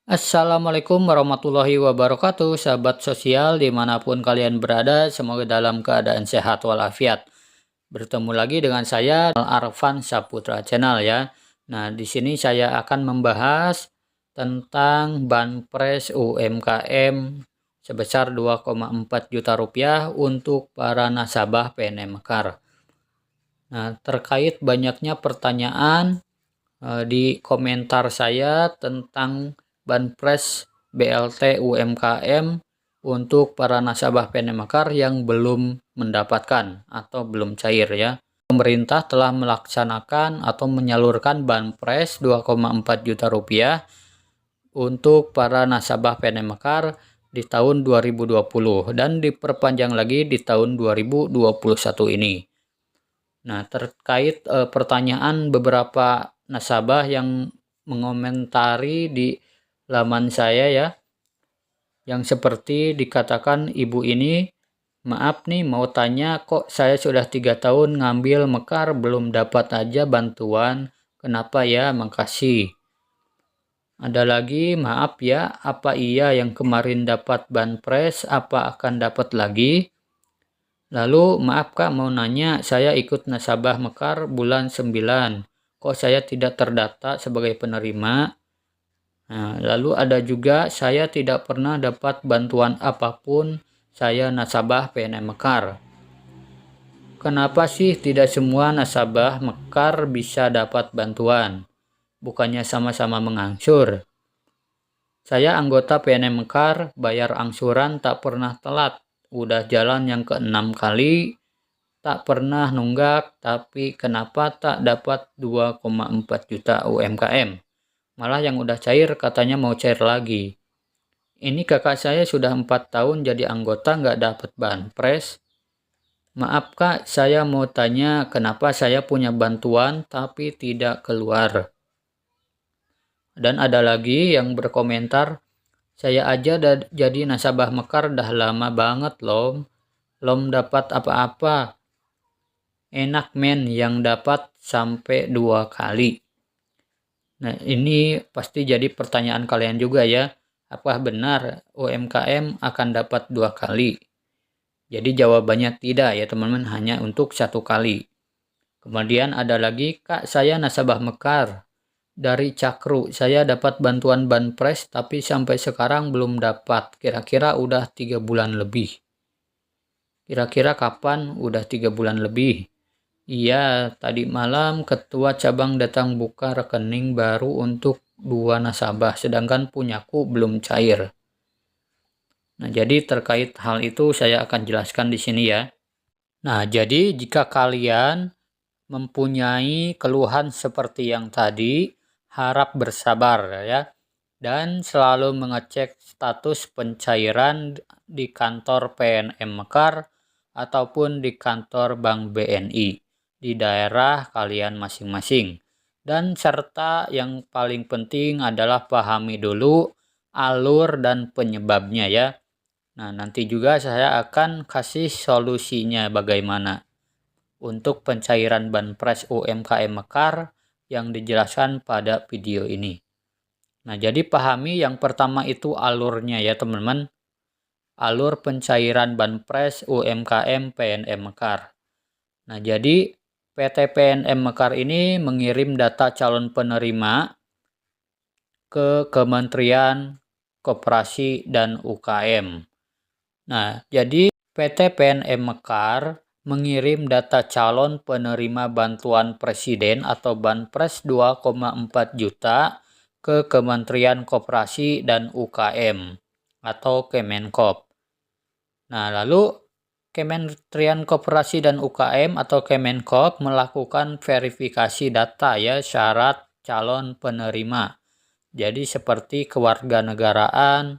Assalamualaikum warahmatullahi wabarakatuh, sahabat sosial dimanapun kalian berada, semoga dalam keadaan sehat walafiat. Bertemu lagi dengan saya, Arfan Saputra Channel ya. Nah, di sini saya akan membahas tentang Banpres UMKM sebesar 2,4 juta rupiah untuk para nasabah PNM Mekar. Nah, terkait banyaknya pertanyaan di komentar saya tentang Banpres BLT UMKM untuk para nasabah PNM Mekar yang belum mendapatkan atau belum cair ya. Pemerintah telah melaksanakan atau menyalurkan Banpres 2,4 juta rupiah untuk para nasabah PNM Mekar di tahun 2020 dan diperpanjang lagi di tahun 2021 ini. Nah, terkait pertanyaan beberapa nasabah yang mengomentari di laman saya ya, yang seperti dikatakan ibu ini, maaf nih mau tanya, kok saya sudah 3 tahun ngambil Mekar belum dapat aja bantuan, kenapa ya, makasih. Ada lagi, maaf ya, apa iya yang kemarin dapat Banpres, apa akan dapat lagi? Lalu, maaf Kak, mau nanya, saya ikut nasabah Mekar bulan 9. Kok saya tidak terdata sebagai penerima? Nah, lalu ada juga, saya tidak pernah dapat bantuan apapun, saya nasabah PNM Mekar. Kenapa sih tidak semua nasabah Mekar bisa dapat bantuan? Bukannya sama-sama mengangsur? Saya anggota PNM Mekar, bayar angsuran tak pernah telat. Udah jalan yang ke-6 kali, tak pernah nunggak, tapi kenapa tak dapat 2,4 juta UMKM? Malah yang udah cair katanya mau cair lagi. Ini kakak saya sudah 4 tahun jadi anggota nggak dapat Banpres. Maaf Kak, saya mau tanya kenapa saya punya bantuan tapi tidak keluar. Dan ada lagi yang berkomentar, saya aja jadi nasabah Mekar dah lama banget loh. Belum dapat apa-apa. Enak men yang dapat sampai 2 kali. Nah, ini pasti jadi pertanyaan kalian juga ya. Apakah benar UMKM akan dapat 2 kali? Jadi jawabannya tidak ya teman-teman, hanya untuk 1 kali. Kemudian ada lagi, Kak saya nasabah Mekar. Dari Cakru, saya dapat bantuan Banpres tapi sampai sekarang belum dapat. Kira-kira udah 3 bulan lebih. Kira-kira kapan udah 3 bulan lebih? Iya, tadi malam ketua cabang datang buka rekening baru untuk 2 nasabah, sedangkan punyaku belum cair. Nah, jadi terkait hal itu saya akan jelaskan di sini ya. Nah, jadi jika kalian mempunyai keluhan seperti yang tadi, harap bersabar ya. Dan selalu mengecek status pencairan di kantor PNM Mekar ataupun di kantor Bank BNI di daerah kalian masing-masing. Dan serta yang paling penting adalah pahami dulu alur dan penyebabnya ya. Nah, nanti juga saya akan kasih solusinya bagaimana untuk pencairan Banpres UMKM Mekar yang dijelaskan pada video ini. Nah, jadi pahami yang pertama itu alurnya ya teman-teman. Alur pencairan Banpres UMKM PNM Mekar. Nah, jadi PT PNM Mekar ini mengirim data calon penerima ke Kementerian Koperasi dan UKM. Nah, jadi PT PNM Mekar mengirim data calon penerima bantuan presiden atau Banpres 2,4 juta ke Kementerian Koperasi dan UKM atau Kemenkop. Nah, lalu Kementerian Koperasi dan UKM atau Kemenkop melakukan verifikasi data ya syarat calon penerima. Jadi seperti kewarganegaraan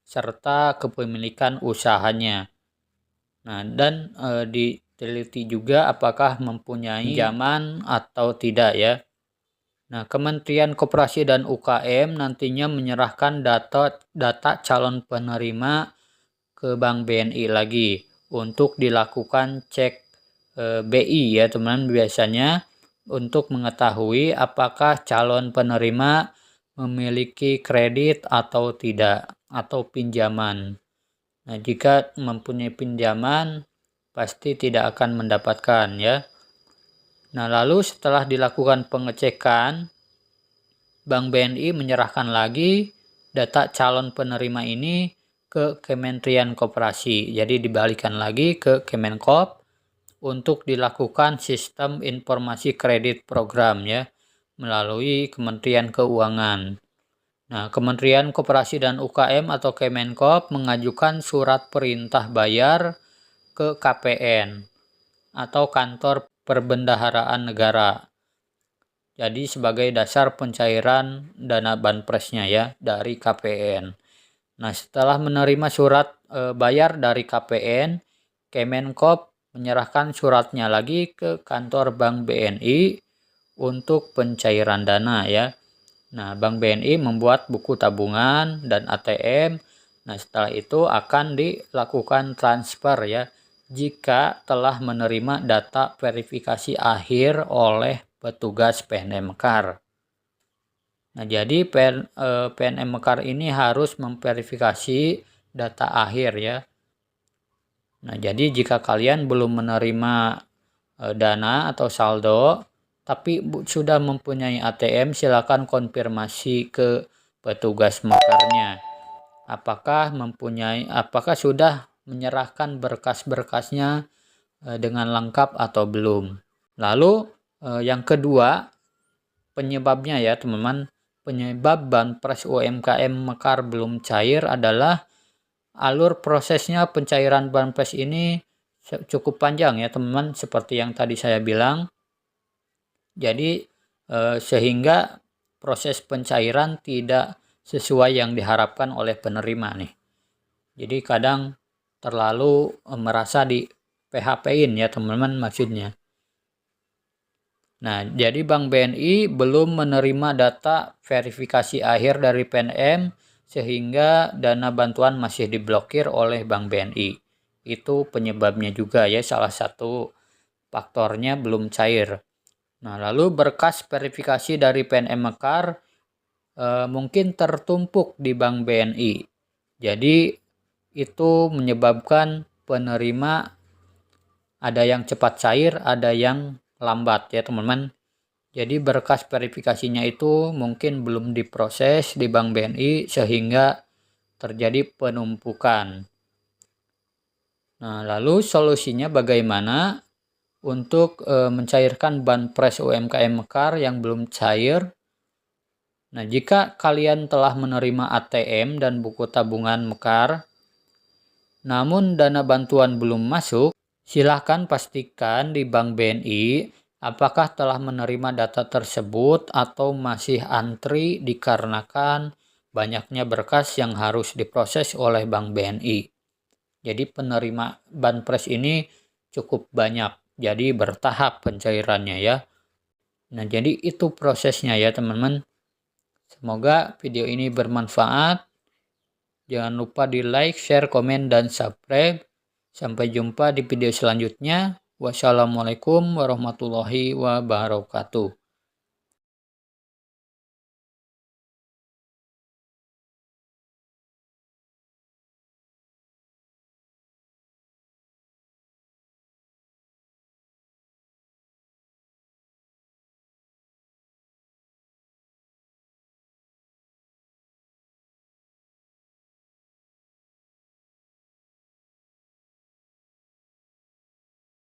serta kepemilikan usahanya. Nah, dan diteliti juga apakah mempunyai pinjaman atau tidak ya. Nah, Kementerian Koperasi dan UKM nantinya menyerahkan data calon penerima ke Bank BNI lagi untuk dilakukan cek BI ya teman-teman, biasanya untuk mengetahui apakah calon penerima memiliki kredit atau tidak, atau pinjaman. Nah, jika mempunyai pinjaman, pasti tidak akan mendapatkan ya. Nah, lalu setelah dilakukan pengecekan, Bank BNI menyerahkan lagi data calon penerima ini ke Kementerian Koperasi. Jadi dibalikan lagi ke Kemenkop untuk dilakukan sistem informasi kredit program ya, melalui Kementerian Keuangan. Nah, Kementerian Koperasi dan UKM atau Kemenkop mengajukan surat perintah bayar ke KPN atau Kantor Perbendaharaan Negara. Jadi sebagai dasar pencairan dana banpresnya ya dari KPN. Nah, setelah menerima surat bayar dari KPN, Kemenkop menyerahkan suratnya lagi ke kantor Bank BNI untuk pencairan dana ya. Nah, Bank BNI membuat buku tabungan dan ATM. Nah, setelah itu akan dilakukan transfer ya jika telah menerima data verifikasi akhir oleh petugas PNM Mekar. Nah, jadi PNM Mekar ini harus memverifikasi data akhir ya. Nah, jadi jika kalian belum menerima dana atau saldo, tapi sudah mempunyai ATM, silakan konfirmasi ke petugas Mekarnya. Apakah sudah menyerahkan berkas-berkasnya dengan lengkap atau belum. Lalu yang kedua, penyebabnya ya teman-teman, penyebab banpres UMKM Mekar belum cair adalah alur prosesnya pencairan banpres ini cukup panjang ya teman-teman, seperti yang tadi saya bilang. Jadi sehingga proses pencairan tidak sesuai yang diharapkan oleh penerima nih. Jadi kadang terlalu merasa di PHP-in ya teman-teman maksudnya. Nah, jadi Bank BNI belum menerima data verifikasi akhir dari PNM sehingga dana bantuan masih diblokir oleh Bank BNI. Itu penyebabnya juga ya, salah satu faktornya belum cair. Nah, lalu berkas verifikasi dari PNM Mekar mungkin tertumpuk di Bank BNI. Jadi itu menyebabkan penerima ada yang cepat cair, ada yang lambat ya teman-teman. Jadi berkas verifikasinya itu mungkin belum diproses di Bank BNI sehingga terjadi penumpukan. Nah, lalu solusinya bagaimana untuk mencairkan banpres UMKM Mekar yang belum cair? Nah, jika kalian telah menerima ATM dan buku tabungan Mekar, namun dana bantuan belum masuk, silahkan pastikan di Bank BNI apakah telah menerima data tersebut atau masih antri dikarenakan banyaknya berkas yang harus diproses oleh Bank BNI. Jadi penerima banpres ini cukup banyak, jadi bertahap pencairannya ya. Nah, jadi itu prosesnya ya teman-teman. Semoga video ini bermanfaat. Jangan lupa di like, share, komen, dan subscribe. Sampai jumpa di video selanjutnya. Wassalamualaikum warahmatullahi wabarakatuh.